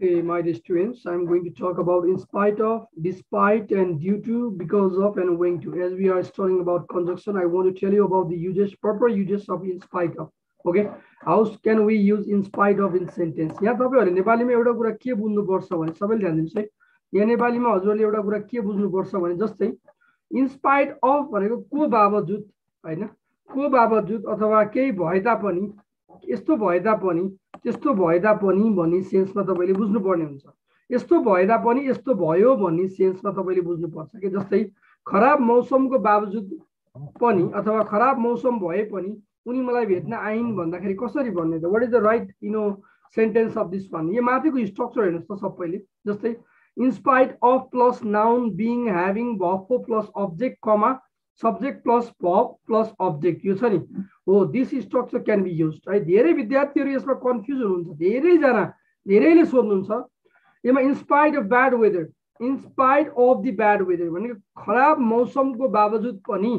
Okay, my dear students, I'm going to talk about in spite of, despite, and due to, because of, and owing to. As we are studying about conjunction, I want to tell you about the uses, proper uses of in spite of. Okay, how can we use in spite of in sentence? यहाँ तपाईहरुले नेपालीमा एउटा कुरा के बुझ्नुपर्छ भने सबैले ध्यान दिनुस् है। यहाँ नेपालीमा हजुरले एउटा कुरा के बुझ्नुपर्छ भने जस्तै in spite of भनेको को बावजुद हैन, को बावजुद अथवा केही भए तापनि, यस्तो भए तापनि, त्यस्तो भए तापनि भन्ने सेन्समा तपाईले बुझ्नु पर्ने हुन्छ। यस्तो भए तापनि यस्तो भयो भन्ने सेन्समा तपाईले बुझ्नु पर्छ के जस्तै खराब मौसमको बावजुद पनि अथवा खराब मौसम भए पनि उनी मलाई भेट्न आइन् भन्दाखेरि कसरी भन्ने त what is the right sentence of this one. यो माथिको स्ट्रक्चर हेर्नुस् त सबैले जस्तै in spite of plus noun being having verb plus object comma subject plus verb plus object यो छ नि हो this structure can be used है। धेरै विद्यार्थीहरु यसमा कन्फ्युज हुनुहुन्छ, धेरै जना धेरैले सोध्नुहुन्छ यसमा in spite of bad weather, in spite of the bad weather भनेको खराब मौसमको बावजुद पनि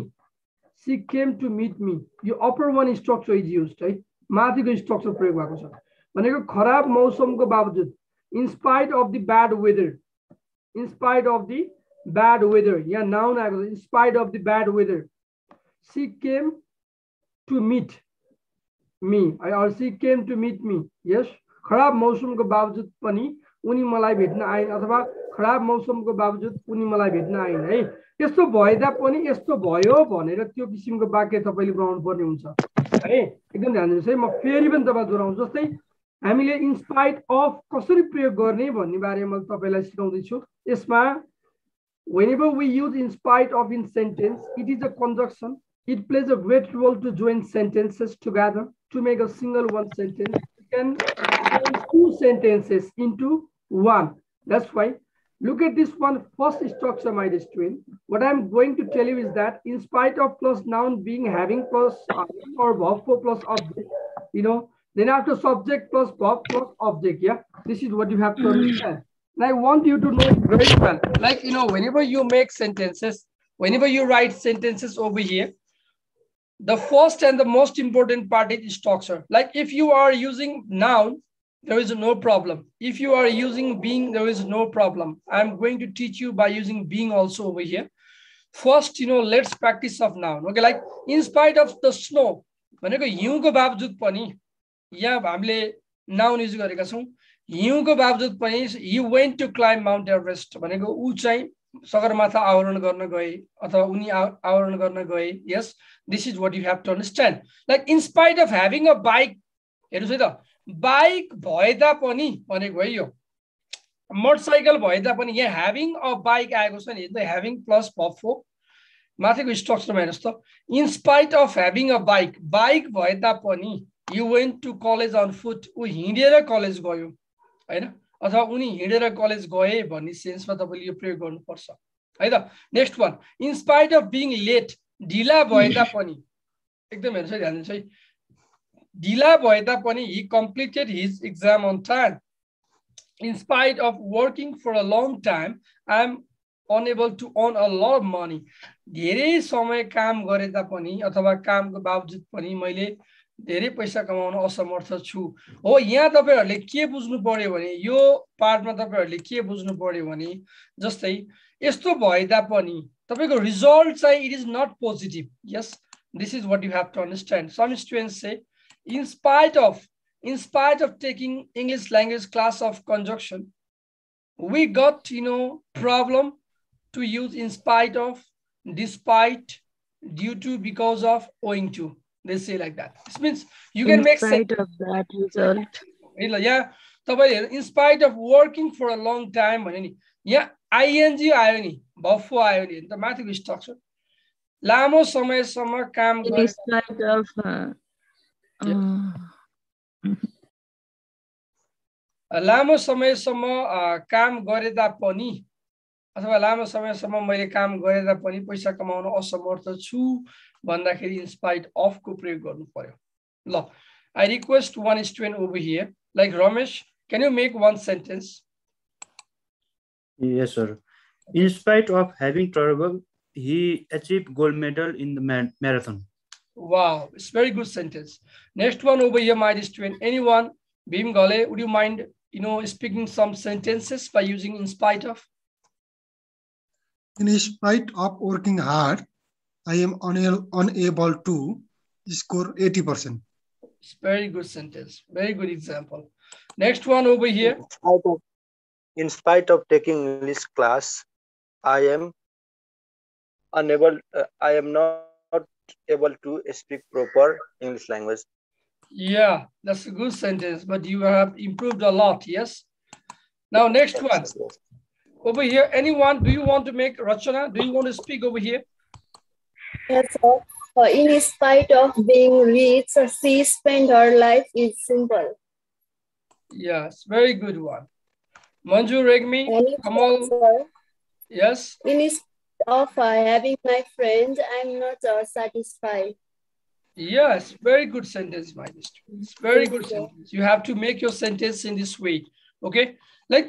she came to meet me, यो upper one structure is used है। माथिको स्ट्रक्चर प्रयोग भएको छ भनेको खराब मौसमको बावजुद in spite of the bad weather, in spite of the bad weather, yeah, noun आएको छ in spite of the bad weather, she came to meet me, or she came to meet me, yes, खराब मौसमको बावजुद पनि उनी मलाई भेट्न आइन् अथवा खराब मौसमको बावजुद उनी मलाई भेट्न आइन् है। यस्तो भए तापनि यस्तो भयो भनेर त्यो किसिमको वाक्य तपाईले बनाउनु पर्ने हुन्छ है। एकदम ध्यान दिनुस् है, म फेरि पनि तपाईलाई दोहोऱ्याउँछु। जस्तै हामीले इन स्पाइट अफ कसरी प्रयोग गर्ने भन्ने बारेमा मैले तपाईलाई सिकाउँदै छु। यसमा whenever we use in spite of in sentence, it is a conjunction. It plays a great role to join sentences together to make a single one sentence. You can join two sentences into one. That's why look at this one first structure, my dear student. What I'm going to tell you is that in spite of plus noun being having plus or verb plus object, then after subject plus verb plus object, yeah, this is what you have to understand. And I want you to know it very well. Like, whenever you make sentences, whenever you write sentences over here, the first and the most important part is structure. Like if you are using noun, there is no problem. If you are using being, there is no problem. I'm going to teach you by using being also over here. First, let's practice of noun. Okay, like in spite of the snow, भनेको हिउँको बावजुद पनि यहाँ हामीले noun use गरेका छौं। हिउँको बावजुद पनि he went to climb Mount Everest भनेको उ चाहिँ सगरमाथा आरोहण गर्न गए अथवा उनी आरोहण गर्न गए। Yes, this is what you have to understand. Like in spite of having a bike, हेर्नुस् है त, बाइक भए तापनि भनेको है यो मोटरसाइकल भए तापनि यहाँ having a bike आएको छ नि, त having plus verb for माथिको स्ट्रक्चरमा हेर्नुस् त। in spite of having a bike, bike भए तापनि you went to college on foot, उ हिँडेर कलेज गयो हैन, अथवा उनी हिँडेर कलेज गए भन्ने सेन्समा तपाईले यो प्रयोग गर्नुपर्छ है त। Next one, in spite of being late, ढिला भए तापनि एकदम हेर्नुस् है, ध्यान दिनुस् है, ढिला भए तापनि he completed his exam on time. In spite of working for a long time, I am unable to earn a lot of money. धेरै समय काम गरे तापनि अथवा कामको बावजुद पनि मैले धेरै पैसा कमाउन असमर्थ छु। हो यहाँ तपाईहरुले के बुझ्नु पर्यो भने यो पार्टमा तपाईहरुले के बुझ्नु पर्यो भने जस्तै यस्तो भए तापनि तपाईको रिजल्ट चाहिँ it is not positive. Yes, this is what you have to understand. Some students say in spite of taking English language class of conjunction, we got problem to use in spite of, despite, due to, because of, owing to. They say like that. This means you can make sense of that result. Yeah, in spite of working for a long time, yeah, ing आयो नि, verb for आयो नि, the mathematical structure. लामो समयसम्म काम गरे, in spite of लामो समयसम्म काम गरे तापनि अथवा लामो समयसम्म मैले काम गरे तापनि पैसा कमाउन असमर्थ छु भन्दाखेरि in spite of को प्रयोग गर्नु पर्यो। ल, I request one student over here, like Ramesh, can you make one sentence? Yes, sir. In spite of having trouble, he achieved gold medal in the marathon. Wow, it's very good sentence. Next one over here, my student. Anyone? Bhim Gale, would you mind speaking some sentences by using in spite of? In spite of working hard, I am unable to score 80%. It's very good sentence. Very good example. Next one over here. In spite of taking English class, I am not able to speak proper English language. Yeah, that's a good sentence, but you have improved a lot, yes? Now, next one. Yes. Over here, anyone, do you want to make, Rachana, do you want to speak over here? Yes, sir. In spite of being rich, she spent her life is simple. Yes, very good one. Manju, Regmi, Kamal, Sir, yes? in spite of having my friends, I'm not satisfied. Yes, very good sentence, my students. Very good sentence. You have to make your sentence in this way, okay? Like,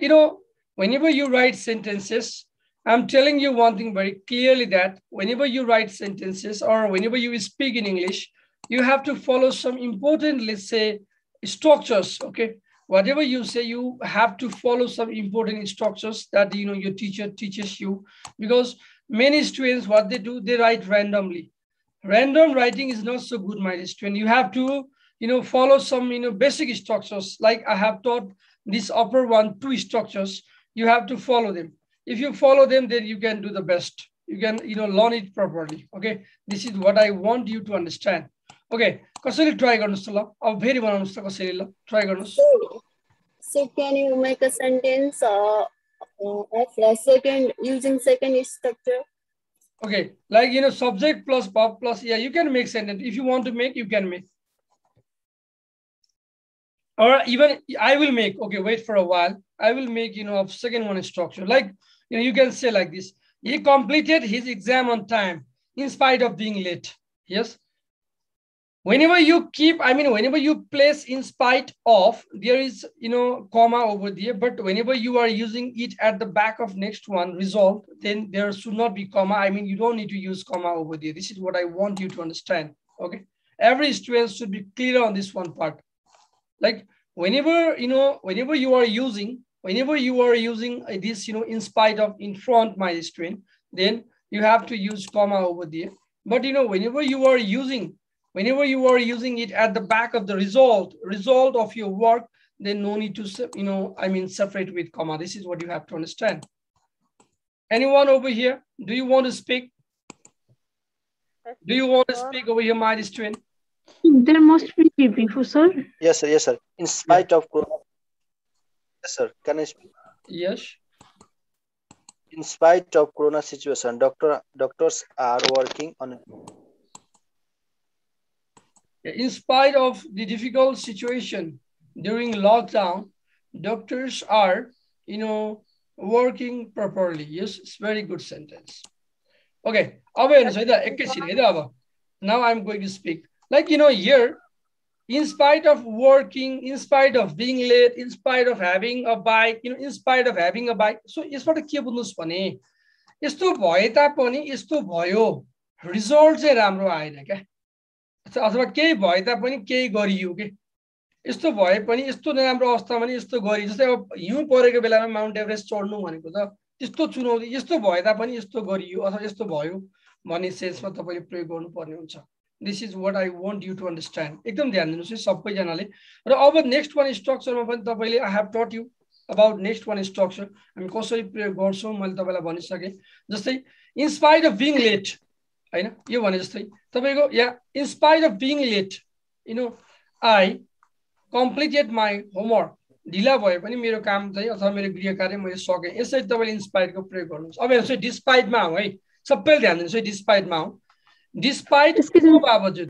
whenever you write sentences, I'm telling you one thing very clearly, that whenever you write sentences or whenever you speak in English, you have to follow some important, let's say, structures, okay? Whatever you say, you have to follow some important structures that, your teacher teaches you, because many students, what they do, they write randomly. Random writing is not so good, my student. You have to, follow some, basic structures. Like I have taught this upper one, two structures. You have to follow them. If you follow them, then you can do the best. You can, learn it properly. Okay. This is what I want you to understand. Okay. कसरी try गर्नुस् त ल अब फेरि बनाउनुस् त कसरी ल try गर्नुस्. So can you make a sentence of using second structure? Okay, like subject plus verb plus, yeah, you can make sentence. If you want to make, you can make. Or even I will make, okay, wait for a while. I will make, a second one structure. Like, you can say like this. He completed his exam on time in spite of being late. Yes. Whenever you whenever you place in spite of, there is, comma over there, but whenever you are using it at the back of next one, result, then there should not be comma. You don't need to use comma over there. This is what I want you to understand, okay? Every student should be clear on this one part. Like whenever, whenever you are using this, in spite of in front, my student, then you have to use comma over there. But, whenever you are using it at the back of the result of your work, then no need to, separate with comma. This is what you have to understand. Anyone over here? Do you want to speak? Do you want to speak over here, my student? There must be before, sir. Yes, sir. Yes, sir. In spite of Corona. Yes, sir. Can I speak? Yes. In spite of Corona situation, doctors are working on it. In spite of the difficult situation during lockdown, doctors are, working properly. Yes, it's very good sentence. Okay, now I'm going to speak. Like, here, in spite of working, in spite of being late, in spite of having a bike, in spite of having a bike. So यसबाट के बुझ्नुस् भने यस्तो भए तापनि यस्तो भयो, result चाहिँ राम्रो आएन क्या, अथवा केही भए तापनि केही गरियो के, यस्तो भए पनि यस्तो नराम्रो अवस्थामा नि यस्तो गरियो, जस्तै अब हिउँ परेको बेलामा माउन्ट एभरेस्ट चढ्नु भनेको त त्यस्तो चुनौती, यस्तो भए तापनि यस्तो गरियो अथवा यस्तो भयो भन्ने सेन्समा तपाईले प्रयोग गर्नुपर्ने हुन्छ. This is what I want you to understand. एकदम ध्यान दिनुस् है सबैजनाले. र अब नेक्स्ट वान स्ट्रक्चरमा पनि तपाईले I have taught you about next one structure. हामी कसरी प्रयोग गर्छौं मैले तपाईलाई भनिसके. जस्तै in spite of being late, हैन, यो भने जस्तै तपाईको या in spite of being late, I completed my homework. ढिला भए पनि मेरो काम चाहिँ अथवा मेरो गृह कार्य मैले सके. यसरी तपाईले inspite को प्रयोग गर्नुस्. अब हेर्नुस् है despite मा हो है. सबैले ध्यान दिनुस् है despite मा हो. Despite को बावजुद.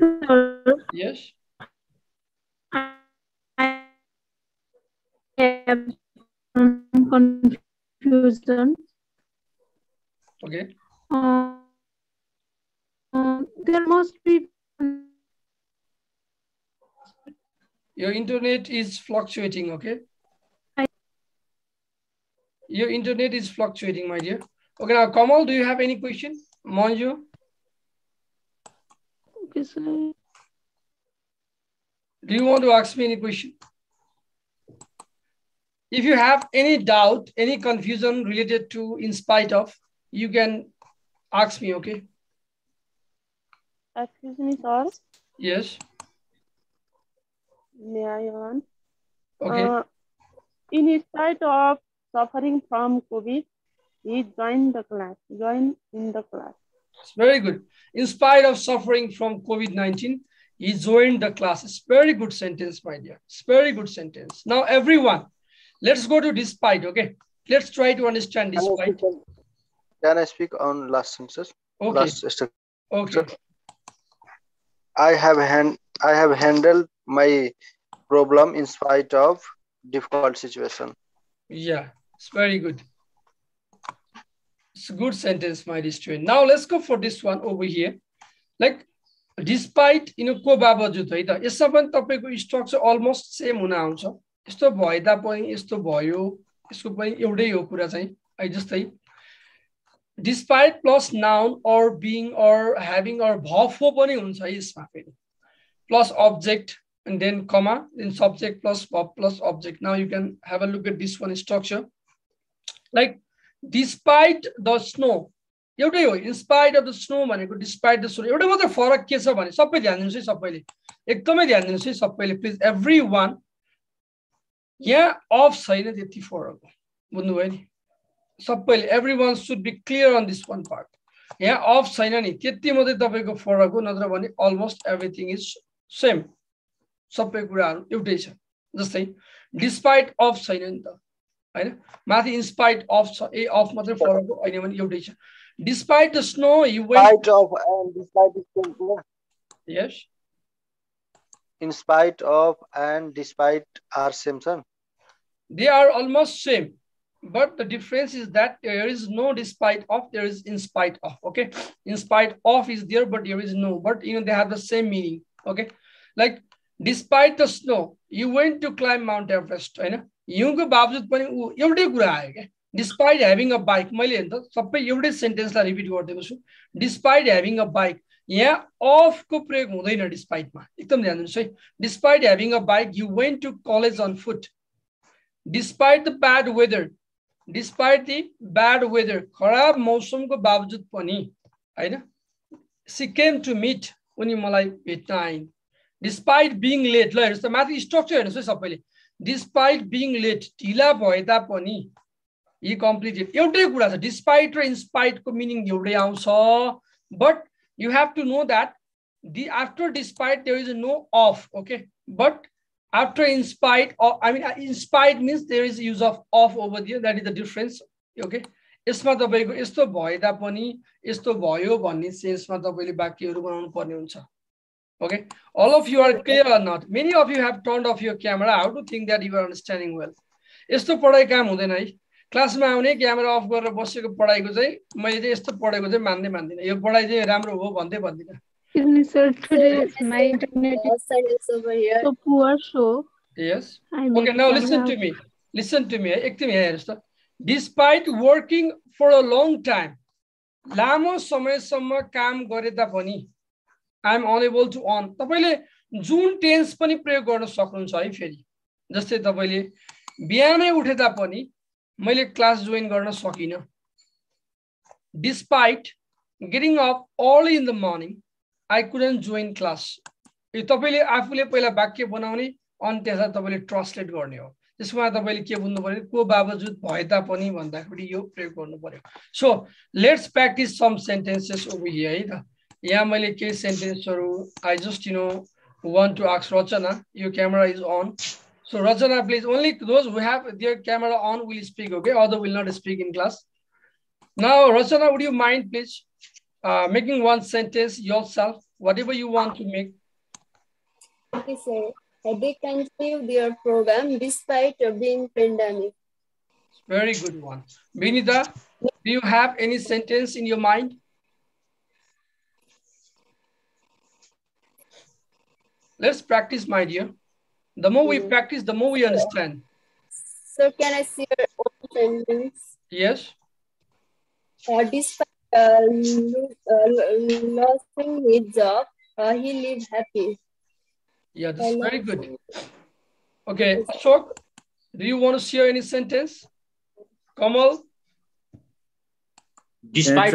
Yes. I have confusion. Okay. There must be. Your internet is fluctuating, okay? Your internet is fluctuating, my dear. Okay, now Kamal, do you have any question? Manju? Okay, sir. Do you want to ask me any question? If you have any doubt, any confusion related to in spite of, you can ask me, okay? Excuse me, sir. Yes. May I on? Okay. In spite of suffering from COVID, he joined the class. Join in the class. It's very good. In spite of suffering from COVID-19, he joined the class. It's very good sentence, my dear. It's very good sentence. Now, everyone, let's go to despite, okay? Let's try to understand despite. Can I speak on last sentence? Okay. Last structure. Okay. I have handled my problem in spite of difficult situation. Yeah, it's very good. It's a good sentence, my dear student. Now let's go for this one over here. Like, despite को बावजुद है त यसमा पनि तपाईको structure almost same हुन आउँछ यस्तो भएदा पनि यस्तो भयो यसको पनि एउटै हो कुरा चाहिँ है जस्तै despite plus noun or being or having or verb पनि हुन्छ यसमा फेरि plus object and then comma then subject plus verb plus object. Now you can have a look at this one structure. Like despite the snow, एउटै हो in spite of the snow भनेको despite the snow एउटा मात्र फरक के छ भने सबै ध्यान दिनुस् है सबैले एकदमै ध्यान दिनुस् है सबैले प्लिज एभ्रीवन यहाँ अफ छैन त्यति फरक हो बुझ्नु भयो नि सबैले everyone should be clear on this one part यहाँ अफ छैन नि त्यति मात्रै तपाईको फरक हो नत्र भने अलमोस्ट एभ्रीथिङ इज सेम सबै कुराहरु एउटै छ जस्तै डिस्पाइट अफ छैन नि त हैन माथि इन स्पाइट अफ छ ए अफ मात्रै फरक हो हैन भने एउटै छ despite the snow you went spite of and despite is yes in spite of and despite are same son. They are almost same but the difference is that there is no despite of there is in spite of okay in spite of is there but there is no but you know they have the same meaning okay like despite the snow you went to climb Mount Everest हैन हिउँको बावजुद पनि एउटै कुरा आयो के despite having a bike मैले हेर्नु त सबै एउटै सेन्टेन्सलाई रिपिट गर्दिएको छु despite having a bike यहाँ अफ को प्रयोग हुँदैन despite मा एकदम ध्यान दिनुस् है despite having a bike you went to college on foot despite the bad weather खराब मौसमको बावजुद पनि हैन she came to meet उनी मलाई भेट्न आइन् despite being late ल हेर्नुस् त माथि स्ट्रक्चर हेर्नुस् है सबैले despite being late ढिला भए तापनि he completed एउटै कुरा छ despite र in spite को meaning एउटै आउँछ but you have to know that the after despite there is no of okay but after in spite or I mean in spite means there is use of over there that is the difference okay यसमा तपाईको यस्तो भए तापनि यस्तो भयो भन्ने सेन्समा तपाईले वाक्यहरु बनाउनु पर्ने हुन्छ okay all of you are clear or not many of you have turned off your camera how to think that you are understanding well यस्तो पढाइ काम हुँदैन है क्लासमा आउने क्यामेरा अफ गरेर बसेको पढाइको चाहिँ मैले चाहिँ यस्तो पढेको चाहिँ मान्दिन यो पढाइ चाहिँ राम्रो हो भन्दै भन्दिन Excuse me, sir. Today my internet is over here. so poor, so yes I okay now listen to me एकदम यहाँ हेर्नुस् त despite working for a long time लामो समयसम्म काम गरे तापनि I am unable to earn तपाईले जुन टेन्स पनि प्रयोग गर्न सक्नुहुन्छ है फेरि जस्तै तपाईले बिहानै उठे तापनि मैले क्लास जोइन गर्न सकिन despite getting up early in the morning I couldn't join class यो तपाईले आफूले पहिला वाक्य बनाउने अनि त्यसलाई तपाईले ट्रान्सलेट गर्ने हो त्यसमा तपाईले के बुझ्नु पर्यो को बावजुद भए तापनि भन्दाखेरि यो प्रयोग गर्नु पर्यो so let's practice some sentences over here है त यहाँ मैले के सेन्टेन्सहरु I just want to ask Rachana your camera is on so Rachana please only those who have their camera on will speak okay other will not speak in class now Rachana would you mind please making one sentence yourself whatever you want to make Okay, sir. They continue their program despite being pandemic. very good one Vinita do you have any sentence in your mind let's practice my dear the more we practice the more we understand So can I see your own sentence? yes Despite losing his job, he lived happy. yeah that's very good okay Ashok Do you want to share any sentence? Kamal? Despite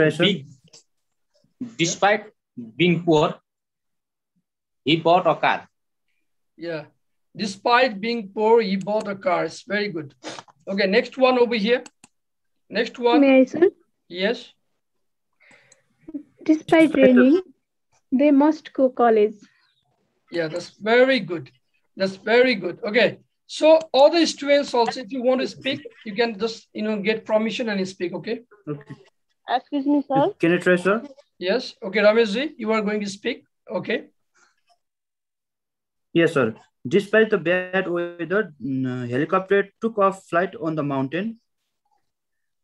being poor, he bought a car. Yeah. Despite being poor, he bought a car. It's very good. Okay, next one over here. Next one. May I, sir? Yes. Despite raining, they must go college. Yeah, that's very good. That's very good. Okay. So all the students also, if you want to speak, you can just, get permission and speak, okay? Okay. Excuse me, sir. Can I try, sir? Yes. Okay, Rameshji, you are going to speak. Okay. Yes, sir. Despite the bad weather, helicopter took off flight on the mountain.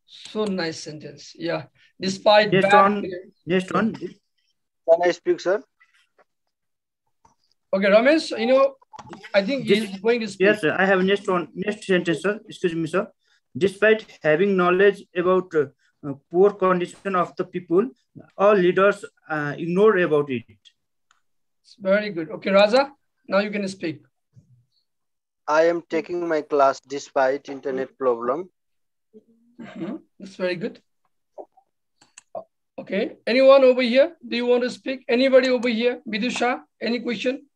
So nice sentence. Yeah. Despite Next bad one. weather. Next one. Can I speak, sir? Okay, Ramesh, I think he's going to speak. Yes, sir. I have next sentence, sir. Excuse me, sir. Despite having knowledge about poor condition of the people, all leaders ignore about it. It's very good. Okay, Raza, now you can speak. I am taking my class despite internet problem. That's very good. Okay, anyone over here? Do you want to speak? Anybody over here? Vidusha, any question?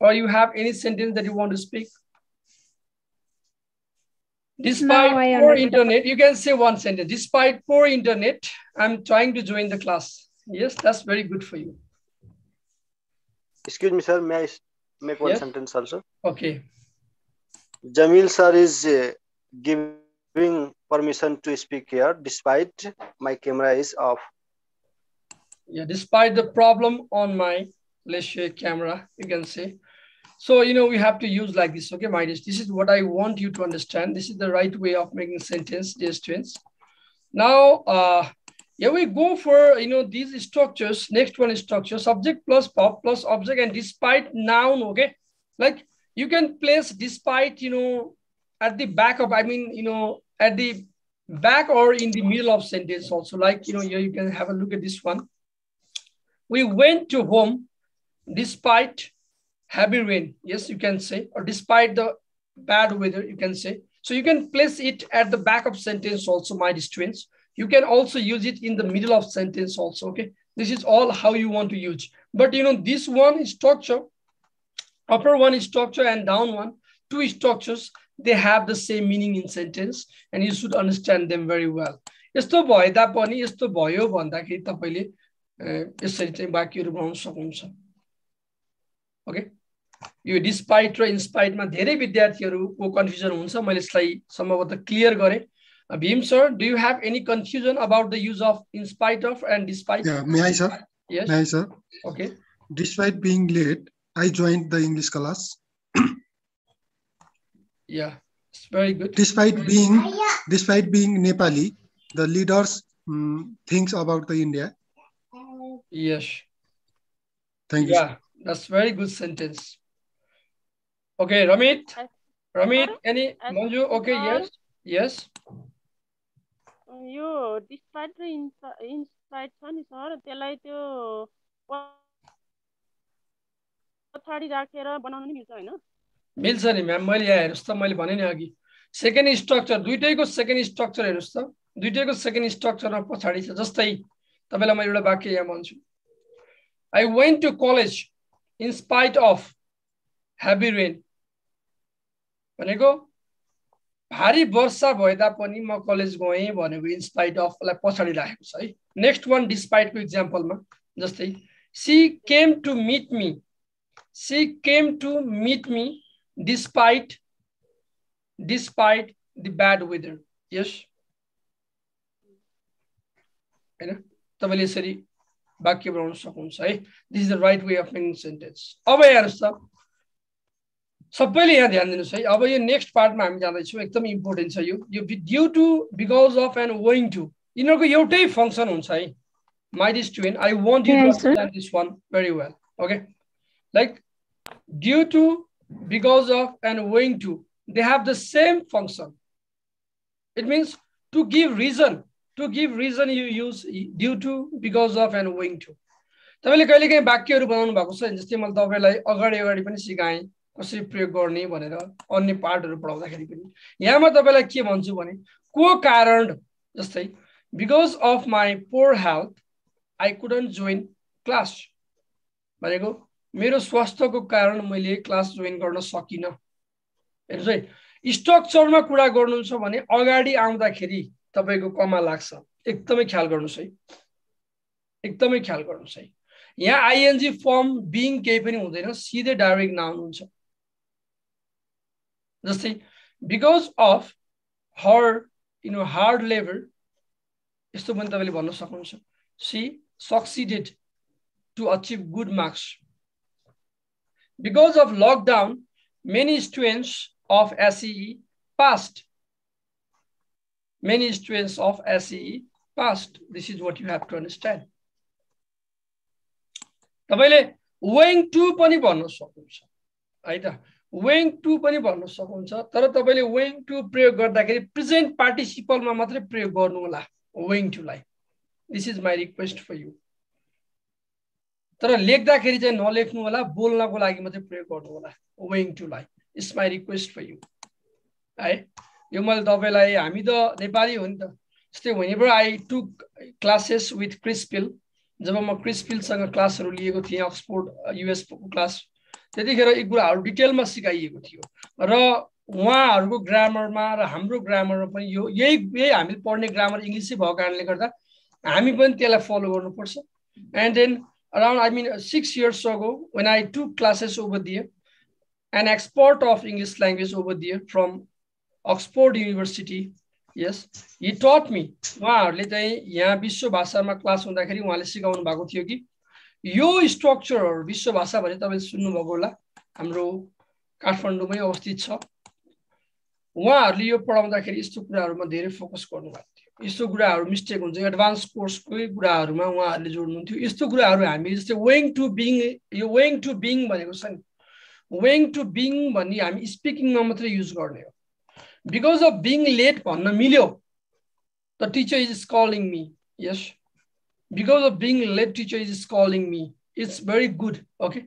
Or you have any sentence that you want to speak? Despite poor internet, you can say one sentence. Despite poor internet, I'm trying to join the class. Yes, that's very good for you. Excuse me, sir. May I make one sentence also? Okay. Jamil sir is giving permission to speak here despite my camera is off. Yeah, despite the problem on my, let's say, camera, you can say. So, we have to use like this, okay, my dear. This is what I want you to understand. This is the right way of making sentence, dear students. Now, here we go for, these structures. Next one is structure, subject plus verb plus object and despite noun, okay? Like you can place despite, at the back of, at the back or in the middle of sentence also. Like, here you can have a look at this one. We went to home despite heavy rain. Yes, you can say, or despite the bad weather, you can say. So you can place it at the back of sentence also, my students. You can also use it in the middle of sentence also, okay? This is all how you want to use. But this one is structure, upper one is structure and down one, two structures, they have the same meaning in sentence and you should understand them very well. यस्तो भएता पनि यस्तो भयो भन्दाखेरि तपाईले यसरी चाहिँ वाक्यहरु बनाउन सक्नुहुन्छ. ओके, यो डिस्पाइट र इन्स्पाइट मा धेरै विद्यार्थीहरुको कन्फ्युजन हुन्छ. मैले यसलाई सम्भवतः क्लियर गरे. Bhim sir, do you have any confusion about the use of in spite of and despite? Yeah, may I, sir? Yes. May I, sir? Okay. Despite being late, I joined the English class. Yeah, it's very good. Despite being Nepali, the leaders thinks about the India. Yes. Thank you. Yeah, that's very good sentence. Okay, Ramit, any Manju? Okay, yes, yes. यो despite र in spite छ नि sir, त्यसलाई त्यो पछाडी राखेर बनाउन नि मिल्छ हैन? मिल्छ नि म्याम. मैले यहाँ हेर्नुस् त, मैले भने नि अघि सेकेन्ड स्ट्रक्चर दुईटैको सेकेन्ड स्ट्रक्चर हेर्नुस् त, दुईटैको सेकेन्ड स्ट्रक्चरमा पछाडी छ. जस्तै तपाईलाई म एउटा वाक्य यहाँ भन्छु. I went to college in spite of heavy rain. भनेको भारी वर्षा भए तापनि म कलेज गएँ भनेको इन स्पाइट अफ लाई पछाडी राखेको छ है. नेक्स्ट वान डिस्पाइट को एक्जाम्पलमा जस्तै she came to meet me despite the bad weather. Yes, हैन? तपाईले यसरी वाक्य बनाउन सक्नुहुन्छ है. This is the right way of making sentence. अब हेर्नुस् त, सबैले यहाँ ध्यान दिनुस् है. अब यो नेक्स्ट पार्टमा हामी जाँदै छौं. एकदम इम्पोर्टेन्ट छ यो. Due to, because of and owing to, यिनीहरुको एउटै फंक्सन हुन्छ है. My dear student, I want you to understand this one very well. Okay, like due to, because of, and owing to, they have the same function. It means to give reason. To give reason, you use due to, because of, and owing to. तपाईले कहिलेकाहीँ वाक्यहरु बनाउनु भएको छ, जस्तै मैले तपाईलाई अगाडि पनि सिकाएँ. कसरी प्रयोग गर्ने भनेर अन्य पार्टहरु पढाउँदाखेरि पनि यहाँ म तपाईलाई के भन्छु भने को कारण जस्तै because of my poor health I couldn't join class भनेको मेरो स्वास्थ्यको कारण मैले क्लास जोइन गर्न सकिन हेर्नुस् है स्ट्रक्चरमा कुरा गर्नुहुन्छ भने अगाडि आउँदाखेरि तपाईको कमा लाग्छ एकदमै ख्याल गर्नुस् है एकदमै ख्याल गर्नुस् है यहाँ आईएनजी फर्म बीइङ केही पनि हुँदैन सिधै डाइरेक्ट नाउन हुन्छ जस्तै because of her hard labor यस्तो पनि तपाईले भन्न सक्नुहुन्छ she succeeded to achieve good marks because of lockdown many students of SEE passed this is what you have to understand तपाईले owing to पनि भन्न सक्नुहुन्छ है त owing to पनि भन्न सक्नुहुन्छ तर तपाईले owing to प्रयोग गर्दाखेरि प्रेजेन्ट पार्टिसिपलमा मात्रै प्रयोग गर्नु होला owing to लाई this is my request for you तर लेख्दाखेरि चाहिँ नलेख्नु होला बोल्नको लागि मात्रै प्रयोग गर्नु होला owing to लाई is my request for you है यो मैले तपाईलाई हामी त नेपाली हो नि त जस्तै whenever I took classes with Chris Pill जब म क्रिस पिल सँग क्लासहरु लिएको थिएँ अक्सफोर्ड यूएस को क्लास त्यतिखेर यी कुराहरु डिटेलमा सिकाइएको थियो र उहाँहरुको ग्रामरमा र हाम्रो ग्रामरमा पनि यो यही हामीले पढ्ने ग्रामर इंग्लिशै भएको कारणले गर्दा हामी पनि त्यसलाई फलो गर्नुपर्छ and then around 6 years ago when I took classes over there an expert of English language over there from Oxford University yes he taught me उहाँहरुले चाहिँ यहाँ विश्व भाषामा क्लास हुँदाखेरि उहाँले सिकाउनु भएको थियो कि यो स्ट्रक्चरहरु विश्व भाषा भने तपाईले सुन्नु भएको होला हाम्रो काठमाडौँमै अवस्थित छ उहाँहरुले यो पढाउँदाखेरि यस्तो कुराहरुमा धेरै फोकस गर्नु भएको थियो यस्तो कुराहरु मिस्टेक हुन्छ एडभान्स कोर्सकै कुराहरुमा उहाँहरुले जोड्नुहुन्थ्यो यस्तो कुराहरु हामी जस्तै owing to being यो owing to being भनेको छ नि owing to being भन्ने हामी स्पिकिङमा मात्रै युज गर्ने हो because of being late भन्न मिल्यो the teacher is calling me yes because of being late teacher is calling me it's very good okay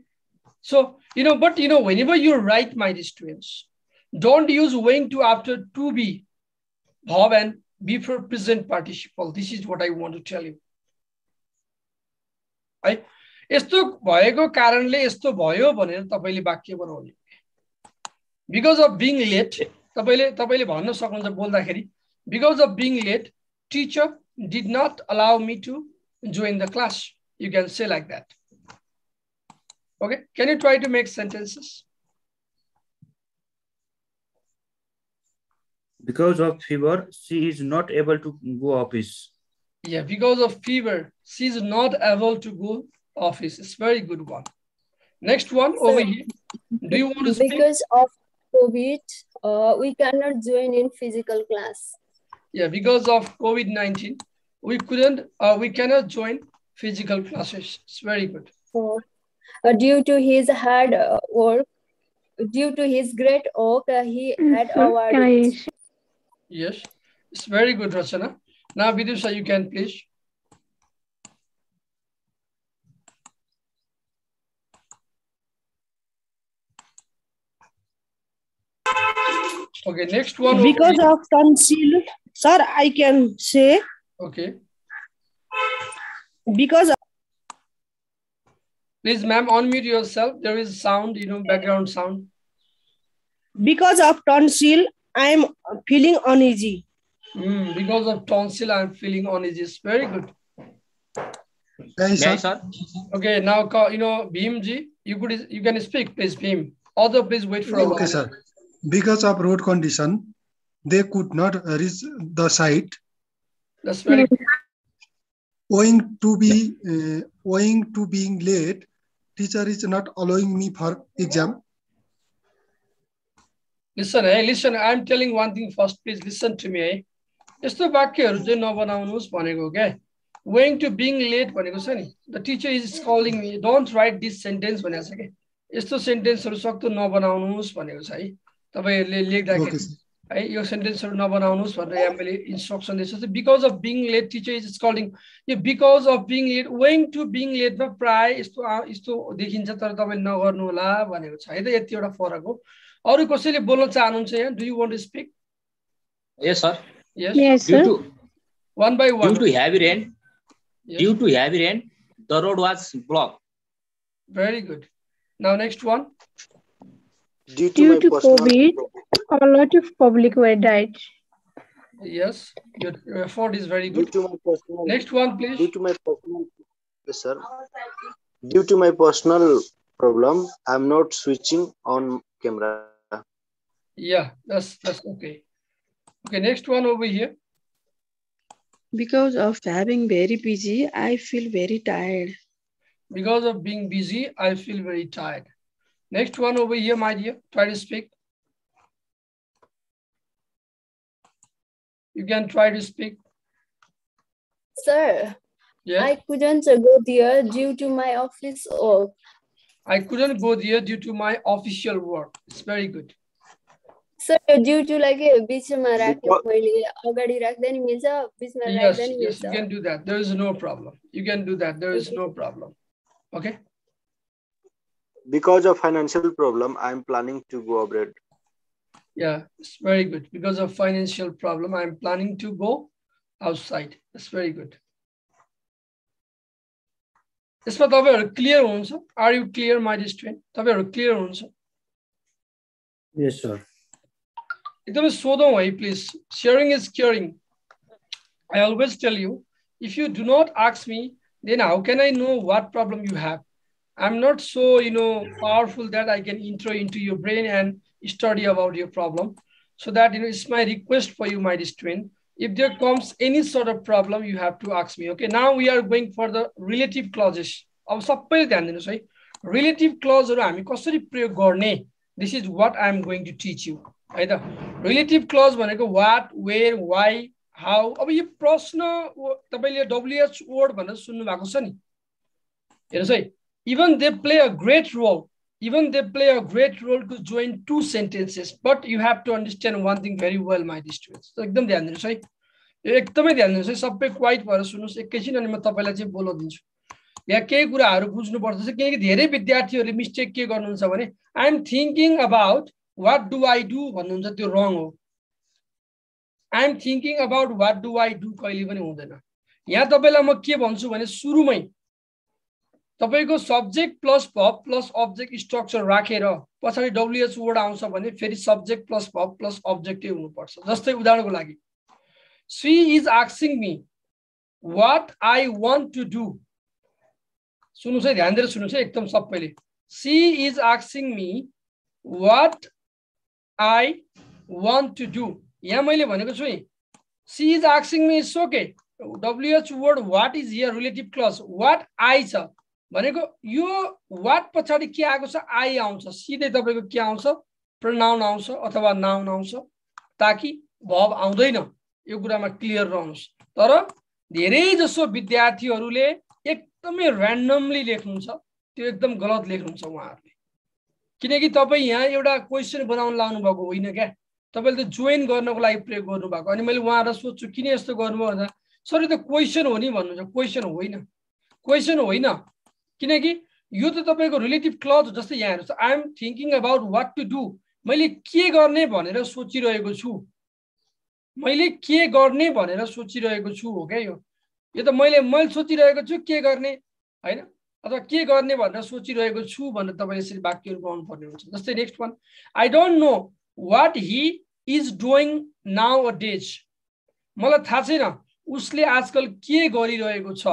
so but whenever you write my students don't use owing to after to be verb and before present participle this is what I want to tell you है यस्तो भएको कारणले यस्तो भयो भनेर तपाईले वाक्य बनाउने because of being late तपाईले भन्न सक्नुहुन्छ बोल्दाखेरि because of being late teacher did not allow me to join the class you can say like that okay can you try to make sentences because of fever she is not able to go office yeah because of fever she is not able to go office it's very good one next one so, over here do you want to speak? Because of COVID we cannot join in physical class yeah because of COVID-19 we cannot join physical classes it's very good due to his hard work due to his great work he had awarded yes it's very good Rachana now Vidusha you can please okay next one because of tonsil sir I can say okay because of please ma'am unmute yourself there is sound background sound because of tonsil I am feeling uneasy because of tonsil I am feeling uneasy it's very good Yes, sir. okay now Bhimji you can speak please Bhim although please wait for a while okay sir because of road condition they could not reach the site that's very good. owing to being late teacher is not allowing me for exam listen I am telling one thing first please listen to me यस्तो वाक्यहरु चाहिँ नबनाउनुस् भनेको के owing to being late भनेको छ नि the teacher is calling me don't write this sentence भनेको छ के यस्तो सेन्टेन्सहरु सक्दो नबनाउनुस् भनेको छ है तपाईहरुले लेख्दाखेरि है यो सेन्टेन्सहरु नबनाउनुस् भनेर यहाँ मैले इन्स्ट्रक्सन दिएको छु because of being late teacher is scolding यो because of being late owing to being late मा प्राय यस्तो देखिन्छ तर तपाईले नगर्नु होला भनेको छ है त यति एउटा फरक हो अरु कसैले बोल्न चाहनुहुन्छ यहाँ do you want to speak Yes, sir. Yes, sir. One by one. Due to heavy rain, yes. Due to heavy rain, the road was blocked. Very good. Now next one. Due to COVID, a lot of public were died. Yes, your effort is very good. Next one, please. Due to my personal, yes, sir. Due to my personal problem, I'm not switching on camera. Yeah, that's okay. Okay, next one over here. Because of having very busy, I feel very tired. Because of being busy, I feel very tired. Next one over here, my dear. Try to speak. You can try to speak. Sir, yes? I couldn't go there due to my office work. I couldn't go there due to my official work. It's very good. Sir, due to like बिचमा राख्ने मैले अगाडि राख्दा नि मिल्छ बिचमा राख्दा नि मिल्छ. Yes, you can do that. There is no problem. You can do that. There is no problem. Okay? Because of financial problem, I am planning to go abroad. Yeah, it's very good. Because of financial problem, I am planning to go outside. That's very good. यसमा तपाईहरु clear हुनुहुन्छ? Are you clear, my student? तपाईहरु clear हुनुहुन्छ? Yes, sir. एकदमै सोधौं है please sharing is caring. I always tell you, if you do not ask me, then how can I know what problem you have? I'm not so, powerful that I can enter into your brain and study about your problem. So that, it's my request for you, my student. If there comes any sort of problem, you have to ask me. Okay, now we are going for the relative clauses. अब सबैले ध्यान दिनुस् है. Relative clauseहरु हामी कसरी प्रयोग गर्ने? This is what I am going to teach you. है त रिलेटिभ क्लज भनेको व्हाट वेयर व्हाई हाउ अब यो प्रश्न तपाईले डब्ल्युएच वर्ड भनेर सुन्नु भएको छ नि हेर्नुस् है even they play a great role to join two sentences but you have to understand one thing very well my students एकदम ध्यान दिनुस् है एकदमै ध्यान दिनुस् है सबै क्वाइट भएर सुन्नुस् एकैछिन अनि म तपाईलाई चाहिँ बोल्न दिन्छु यहाँ केही कुराहरु बुझ्नु पर्छ किनकि धेरै विद्यार्थीहरुले मिस्टेक के गर्नुहुन्छ भने I am thinking about what do I do भन्नुहुन्छ त्यो wrong हो I am thinking about what do I do कहिले पनि हुँदैन यहाँ तपाईलाई म के भन्छु भने सुरुमै तपाईको subject plus verb plus object structure राखेर पछाडी डब्ल्युएच वर्ड आउँछ भने फेरि सब्जेक्ट प्लस verb प्लस अब्जेक्टै हुनुपर्छ जस्तै उदाहरणको लागि she is asking me what I want to do सुन्नुस् है ध्यान दिएर सुन्नुस् है एकदम सबैले she is asking me what I want to do. यहाँ मैले भनेको छु नि she is asking me is okay. WH word what is here relative clause. What I छ भनेको यो what पछाडी के आएको छ I आउँछ सिधै तपाईको के आउँछ pronoun आउँछ अथवा noun आउँछ ताकि verb आउँदैन यो कुरामा क्लियर रहनुस् तर धेरै जसो विद्यार्थीहरुले एकदमै र्यान्डमली लेख्नुहुन्छ त्यो एकदम गलत लेख्नुहुन्छ उहाँहरुले किनकि तपाई यहाँ एउटा क्वेशन बनाउन लाग्नु भएको होइन के तपाईले त जोइन गर्नको लागि प्रयोग गर्नु भएको अनि मैले उहाँहरुलाई सोध्छु किन यस्तो गर्नुभयो भन्दा सर यो त क्वेशन हो नि भन्नुहुन्छ क्वेशन होइन किनकि यो त तपाईको रिलेटिभ क्लज जस्तै यहाँ हेर्नुस् I am thinking about what to do मैले के गर्ने भनेर सोचिरहेको छु हो के यो त मैले सोचिरहेको छु के गर्ने हैन अथवा के गर्ने भनेर सोचिरहेको छु भनेर तपाईले यसरी वाक्यहरु बनाउनु पर्ने हुन्छ जस्तै next one I don't know what he is doing now a days मलाई थाहा छैन उसले आजकल के गरिरहेको छ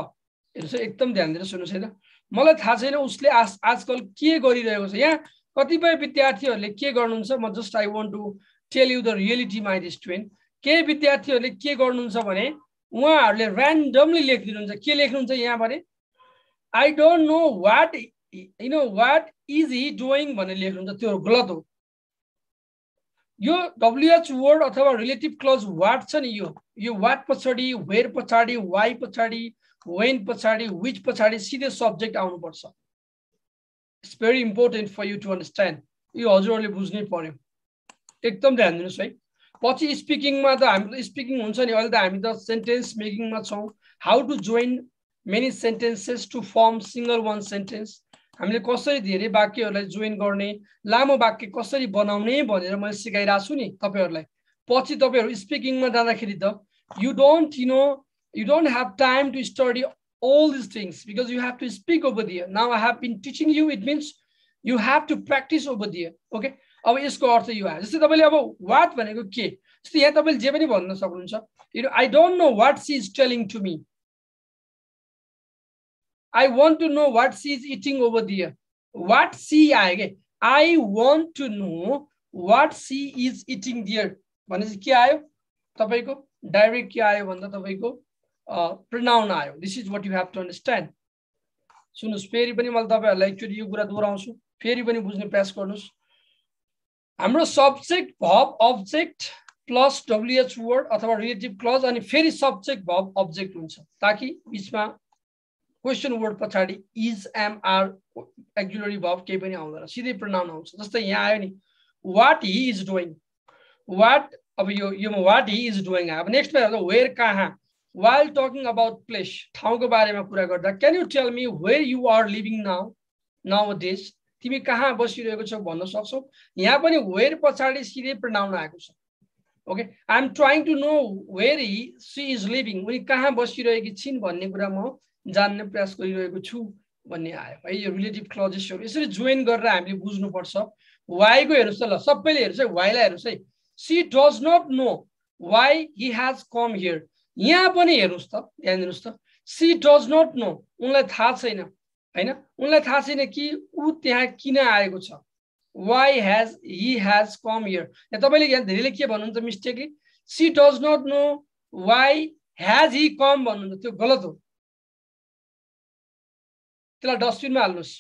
हेर्नुस् एकदम ध्यान दिएर सुन्नुस् है त मलाई थाहा छैन उसले आजकल के गरिरहेको छ यहाँ कतिपय विद्यार्थीहरुले के गर्नुहुन्छ म just I want to tell you the reality my student के विद्यार्थीहरुले के गर्नुहुन्छ भने उहाँहरुले र्यान्डमली लेखिदिनुहुन्छ के लेख्नुहुन्छ यहाँ भने I don't know what is he doing भनेर लेख्नुहुन्छ त्यो गलत हो यो WH वर्ड अथवा रिलेटिभ क्लज what छ नि यो what पछाडी where पछाडी why पछाडी when पछाडी which पछाडी सिधै सब्जेक्ट आउनु पर्छ It's very important for you to understand यो हजुरहरुले बुझ्नै पर्यो एकदम ध्यान दिनुस् है पछि स्पिकिङमा त हाम्रो स्पिकिङ हुन्छ नि अहिले त हामी त सेन्टेन्स मेकिङमा छौँ how to join many sentences to form single one sentence हामीले कसरी धेरै वाक्यहरूलाई जोइन गर्ने लामो वाक्य कसरी बनाउने भनेर मैले सिकाइरहेको छु नि तपाईहरुलाई पछि तपाईहरु स्पिकिङमा जाँदाखेरि त you don't have time to study all these things because you have to speak over there. Now I have been teaching you, it means you have to practice over there. Okay, अब यसको अर्थ यो आयो जस्तै तपाईले अब what भनेको के जस्तै यहाँ तपाईले जे पनि भन्न सक्नुहुन्छ I don't know what she is telling to me. I want to know what she is eating over there. What she आयो के I want to know what she is eating there भनेपछि के आयो तपाईको डाइरेक्ट के आयो भन्दा तपाईको pronoun आयो. This is what you have to understand. सुन्नुस् फेरि पनि मैले तपाईहरुलाई एकचोटी यो कुरा दोहोर्याउँछु फेरि पनि बुझ्ने प्रयास गर्नुस् हाम्रो subject verb object plus wh word अथवा रिलेटिभ क्लज अनि फेरि सब्जेक्ट verb object हुन्छ ताकि बीचमा क्वेशन वर्ड पछाडी is am are auxiliary verb केही पनि आउँदैन सिधै pronoun आउँछ जस्तै यहाँ आयो नि what he is doing what अब यो what he is doing अब नेक्स्ट मा where कहाँ while talking about place ठाउँको बारेमा कुरा गर्दा can you tell me where you are living nowadays तिमी कहाँ बसिरहेको छौ भन्न सक्छौ यहाँ पनि where पछाडी सिधै pronoun आएको छ okay I am trying to know where she is living उनी कहाँ बसिरहेकी छिन् भन्ने कुरा म जान्ने प्रयास गरिरहेको छु भन्ने आयो है यो रिलेटिभ क्लजेसहरु यसरी जोइन गरेर हामीले बुझ्नु पर्छ why को हेर्नुस् त ल सबैले हेर्नुस् है why लाई हेर्नुस् है she does not know why he has come here यहाँ पनि हेर्नुस् त ध्यान दिनुस् त she does not know उनलाई थाहा छैन हैन उनलाई थाहा छैन कि उ त्यहाँ किन आएको छ why has he has come here यहाँ तपाईले यहाँ धेरैले के भन्नुहुन्छ mistakenly she does not know why has he come भन्नुहुन्छ त्यो गलत हो त्यसलाई डस्टबिनमा हाल्नुस्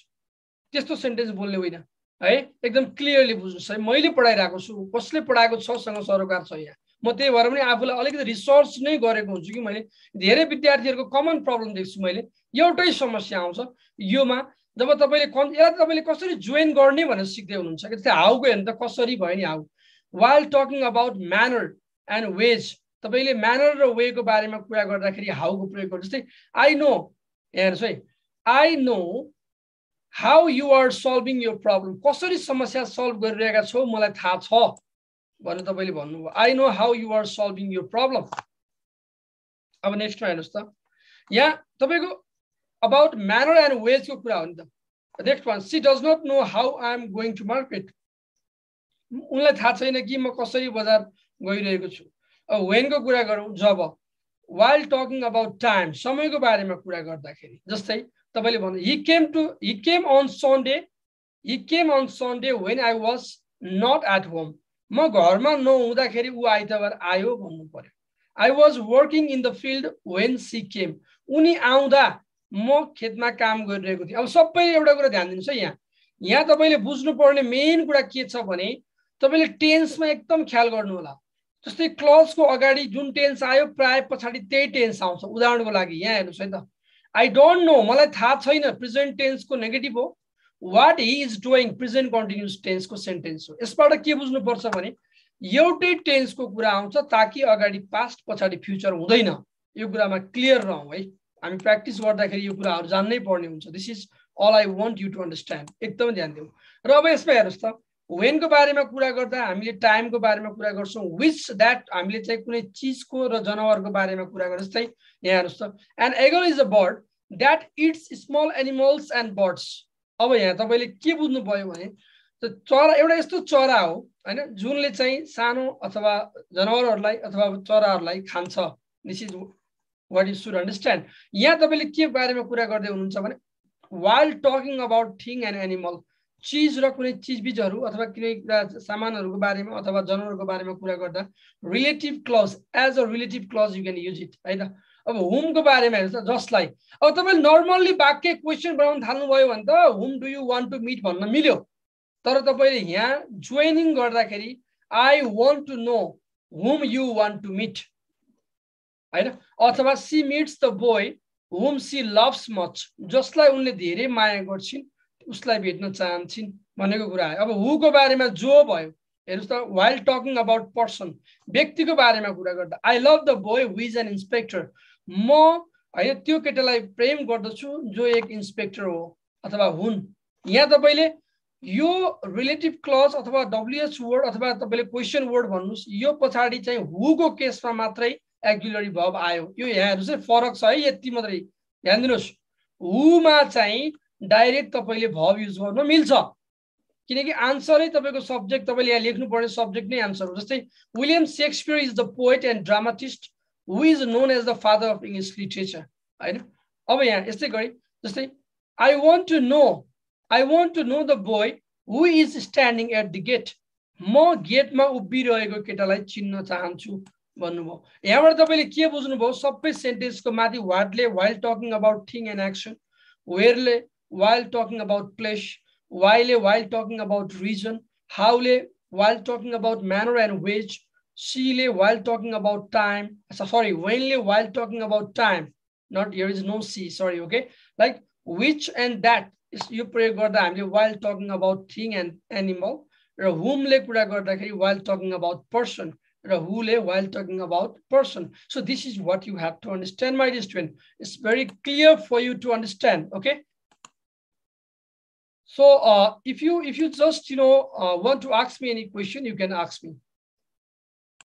त्यस्तो सेन्टेन्स बोल्ने होइन है एकदम क्लियरली बुझ्नुस् है मैले पढाइराको छु कसले पढाएको छ सँग सरोकार छ यहाँ म त्यही भएर पनि आफूलाई अलिकति रिसर्च नै गरेको हुन्छु कि मैले धेरै विद्यार्थीहरुको कमन प्रब्लम देख्छु मैले एउटै समस्या आउँछ योमा जब तपाईले कसरी जोइन गर्ने भनेर सिक्दै हुनुहुन्छ कि त्यस्तै हाउ को हेर्नु त कसरी भयो नि how while talking about manner and ways तपाईले manner र way को बारेमा कुरा गर्दाखेरि हाउ को प्रयोग गर्नु जस्तै I know हेर्नुस् है I know how you are solving your problem कसरी समस्या सल्भ गरिरहेका छौ मलाई थाहा छ भने तपाईले भन्नुभयो I know how you are solving your problem अब नेक्स्ट मा हेर्नुस् त यहाँ तपाईको about manner and ways को कुरा हो नि त next one she does not know how I am going to market उनलाई थाहा छैन कि म कसरी बजार गइरहेको छु अब when को कुरा गरौँ जब while talking about time समयको बारेमा कुरा गर्दाखेरि जस्तै तपाईले भन्नु he came on Sunday when I was not at home म घरमा नहुँदाखेरि उ आइतबार आयो भन्नु पर्यो I was working in the field when she came उनी आउँदा म खेतमा काम गरिरहेको थिएँ अब सबैले एउटा कुरा ध्यान दिनुस् है यहाँ तपाईले बुझ्नु पर्ने मेन कुरा के छ भने तपाईले टेन्समा एकदम ख्याल गर्नु होला जस्तै क्लजको अगाडि जुन टेन्स आयो प्राय पछाडी त्यही टेन्स आउँछ उदाहरणको लागि यहाँ हेर्नुस् है त I don't know मलाई थाहा छैन प्रेजेन्ट टेन्स को नेगेटिभ हो what he is doing present continuous tense को सेन्टेन्स हो यसबाट के बुझ्नु पर्छ भने एउटै टेन्स को कुरा आउँछ ताकि अगाडि पास्ट पछाडी फ्युचर हुँदैन यो कुरामा क्लियर रहौं है हामी प्र्याक्टिस गर्दाखेरि यो कुराहरु जान्नै पर्ने हुन्छ this is all I want you to understand एकदमै ध्यान दिऊ र अब यसमा हेर्नुस् त when को बारेमा कुरा गर्दा हामीले टाइम को बारेमा कुरा गर्छौं which that हामीले चाहिँ कुनै चीजको र जनावरको बारेमा कुरा गर्छ जस्तै यहाँ हेर्नुस् त an eagle is a bird that eats small animals and birds अब यहाँ तपाईले के बुझ्नु पर्यो भने चरा एउटा यस्तो चरा हो हैन जुनले चाहिँ सानो अथवा जनावरहरुलाई अथवा चराहरुलाई खान्छ this is what you should understand यहाँ तपाईले के बारेमा कुरा गर्दै हुनुहुन्छ भने while talking about thing and animal चीज र कुनै चीजबिजहरु अथवा कुनै सामानहरुको बारेमा अथवा जनावरको बारेमा कुरा गर्दा relative clause as a relative clause you can use it है त अब whom को बारेमा हेर्नुस् त जस्ट लाइक अब तपाईले नर्मली वाक्य क्वेशन बनाउन थाल्नु भयो भने त whom do you want to meet भन्न मिल्यो तर तपाईले यहाँ जोइनिङ गर्दाखेरि I want to know whom you want to meet हैन अथवा she meets the boy whom she loves much जसलाई उनले धेरै माया गर्छिन् उसलाई भेट्न चाहन्छिन् भनेको कुरा आयो अब हु को बारेमा जो भयो हेर्नुस् त while talking about person व्यक्तिको बारेमा कुरा गर्दा I love the boy who is an inspector म हैन त्यो केटालाई प्रेम गर्दछु जो एक इन्स्पेक्टर हो अथवा हुन् यहाँ तपाईले यो रिलेटिभ क्लज अथवा WH वर्ड अथवा तपाईले क्वेशन वर्ड भन्नुस् यो पछाडी चाहिँ हु को केसमा मात्रै एक्जुलरी भर्ब आयो यो यहाँ हेर्नुस् है फरक छ है यति मात्रै ध्यान दिनुस् हु मा चाहिँ डाइरेक्ट तपाईले भर्ब युज गर्न मिल्छ किनकि आन्सरै तपाईको सब्जेक्ट तपाईले यहाँ लेख्नु पर्ने सब्जेक्ट नै आन्सर हो जस्तै William Shakespeare is the poet and dramatist who is known as the father of English literature हैन अब यहाँ यस्तै गरी जस्तै I want to know the boy who is standing at the gate म गेटमा उभिरहेको केटालाई चिन्न चाहन्छु भन्नुभयो यहाँबाट तपाईले के बुझ्नुभयो सबै सेन्टेन्सको माथि वाटले while talking about thing and action whereले while talking about place whyले while talking about reason howले while talking about manner and wage sheले while talking about time sorry whenले while talking about time not here is no C sorry okay like which and that यो प्रयोग गर्दा हामीले while talking about thing and animal र whomले कुरा गर्दाखेरि while talking about person र whoले while talking about person so this is what you have to understand my dear student it's very clear for you to understand okay so if you just want to ask me any question you can ask me